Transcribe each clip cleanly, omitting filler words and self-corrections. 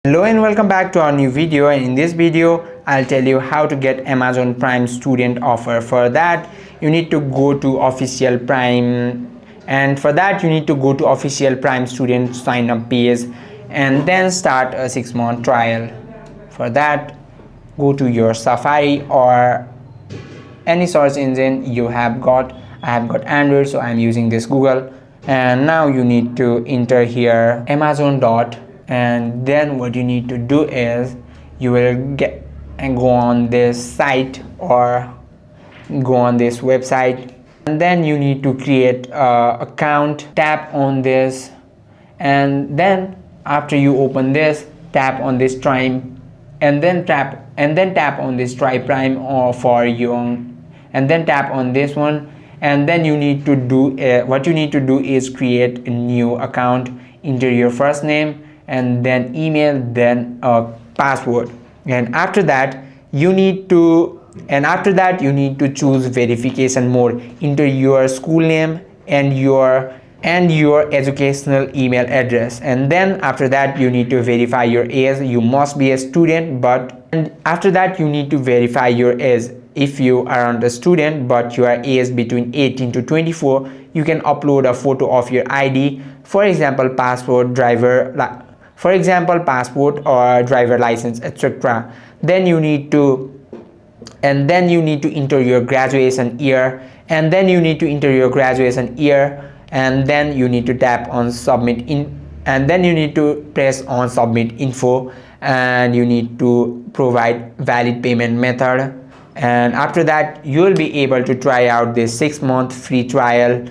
Hello and welcome back to our new video, and in this video I'll tell you how to get Amazon Prime student offer. For that you need to go to official Prime, and for that you need to go to official Prime student sign up page and then start a 6-month trial. For that go to your Safari or any search engine you have got. I have got Android, so I'm using this Google, and now you need to enter here Amazon and then what you need to do is you will get and go on this site or go on this website, and then you need to create a account. Tap on this, and then after you open this, tap on this Prime, and then tap on this Try Prime or for young, and then tap on this one, and then you need to do what you need to do is create a new account. Enter your first name and then email, then a password, and after that you need to choose verification mode. Enter your school name and your educational email address, and then after that you need to verify your age. You must be a student, and after that you need to verify your age. If you aren't a student but you are aged between 18 to 24, you can upload a photo of your ID, for example passport or driver license, etc. Then you need to enter your graduation year, and then you need to tap on submit and then you need to press on submit info, and you need to provide valid payment method, and after that you will be able to try out this 6-month free trial.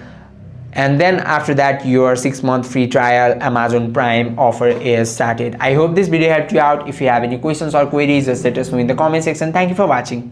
And then after that your 6-month free trial Amazon Prime offer is started. I hope this video helped you out. If you have any questions or queries, just let us know in the comment section. Thank you for watching.